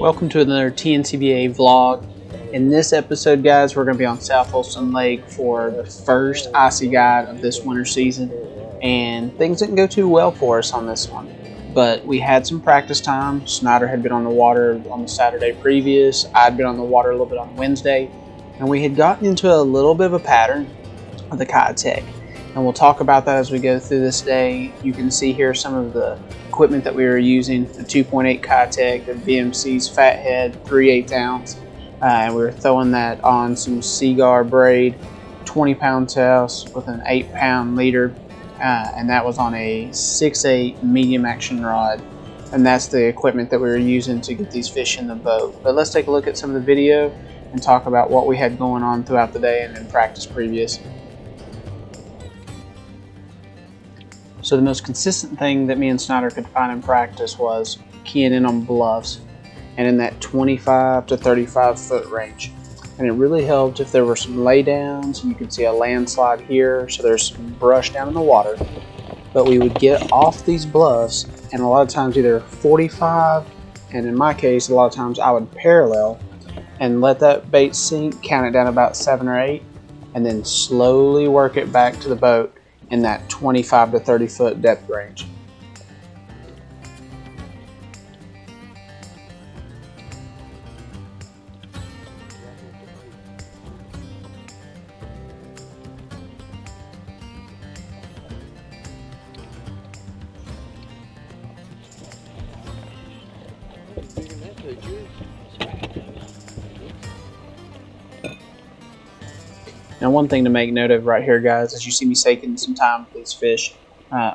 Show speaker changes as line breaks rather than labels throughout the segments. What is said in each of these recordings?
Welcome to another TNCBA vlog. In this episode, guys, we're going to be on South Wilson Lake for the first Icey guide of this winter season. And things didn't go too well for us on this one. But we had some practice time. Snyder had been on the water on the Saturday previous. I'd been on the water a little bit on Wednesday. And we had gotten into a little bit of a pattern of the kayak. And we'll talk about that as we go through this day. You can see here some of the equipment that we were using: the 2.8 kayak, the VMC's fathead, 3/8 ounce, and we were throwing that on some Seaguar braid, 20-pound tails with an 8-pound leader, and that was on a 6/8 medium action rod. And that's the equipment that we were using to get these fish in the boat. But let's take a look at some of the video and talk about what we had going on throughout the day and in practice previous. So the most consistent thing that me and Snyder could find in practice was keying in on bluffs and in that 25 to 35 foot range. And it really helped if there were some laydowns. You can see a landslide here, so there's some brush down in the water. But we would get off these bluffs, and a lot of times either 45, and in my case, a lot of times I would parallel and let that bait sink, count it down about 7 or 8, and then slowly work it back to the boat in that 25 to 30 foot depth range. Now, one thing to make note of right here, guys, as you see me taking some time with these fish,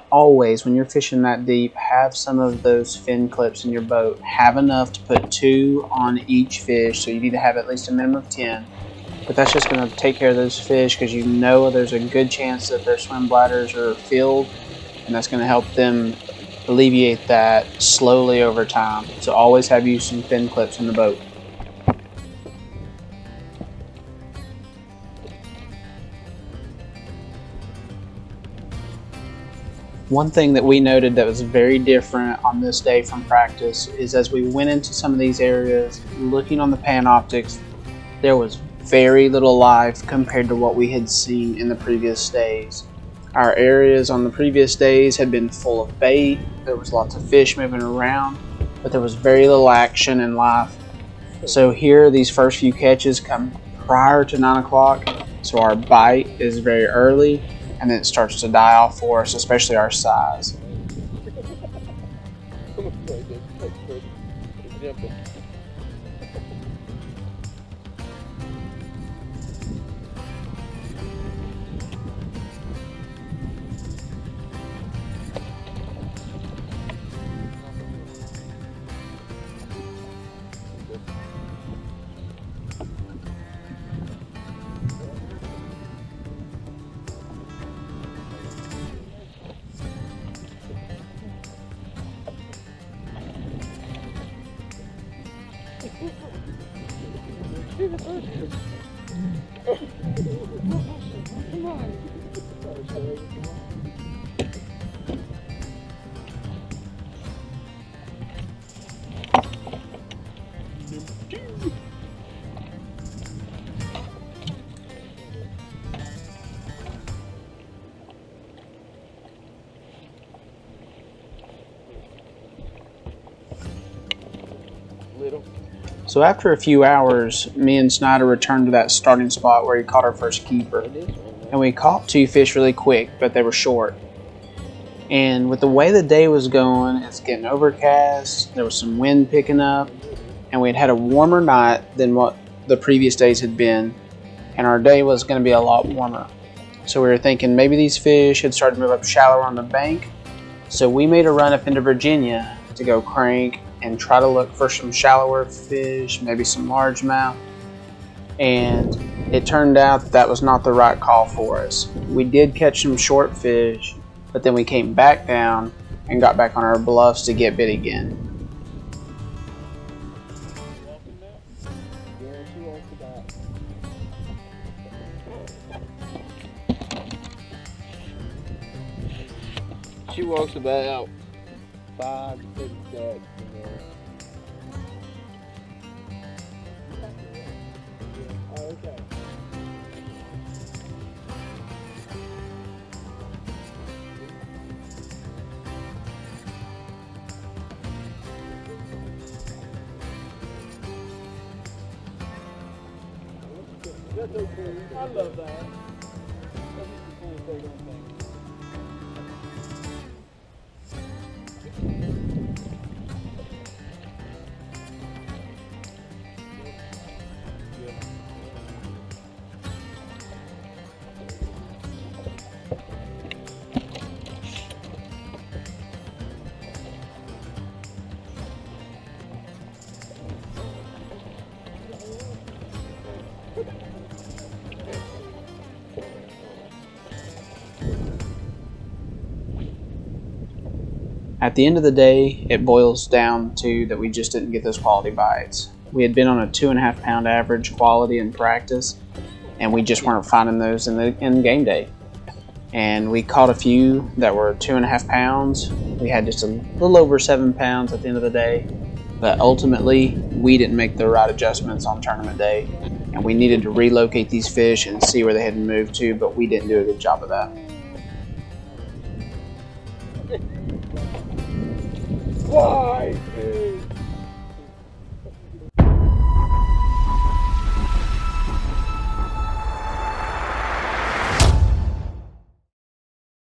always when you're fishing that deep, have some of those fin clips in your boat. Have enough to put 2 on each fish, so you need to have at least a minimum of 10. But that's just going to take care of those fish, because you know there's a good chance that their swim bladders are filled, and that's going to help them alleviate that slowly over time. So always have you some fin clips in the boat. One thing that we noted that was very different on this day from practice is as we went into some of these areas, looking on the Panoptics, there was very little life compared to what we had seen in the previous days. Our areas on the previous days had been full of bait, there was lots of fish moving around, but there was very little action and life. So here, these first few catches come prior to 9 o'clock, so our bite is very early, and then it starts to die off for us, especially our size. So after a few hours, me and Snyder returned to that starting spot where he caught our first keeper. And we caught 2 fish really quick, but they were short. And with the way the day was going, it's getting overcast, there was some wind picking up, and we had had a warmer night than what the previous days had been, and our day was going to be a lot warmer. So we were thinking maybe these fish had started to move up shallower on the bank, so we made a run up into Virginia to go crank and try to look for some shallower fish, maybe some largemouth. And it turned out that was not the right call for us. We did catch some short fish, but then we came back down and got back on our bluffs to get bit again.
She walks about 5 to 6 stacks in there. That's okay. I love that. That's just the coolest daggone thing.
At the end of the day, it boils down to that we just didn't get those quality bites. We had been on a 2.5 pound average quality in practice, and we just weren't finding those in game day. And we caught a few that were 2.5 pounds. We had just a little over 7 pounds at the end of the day, but ultimately we didn't make the right adjustments on tournament day, and we needed to relocate these fish and see where they had moved to, but we didn't do a good job of that.
Why, dude?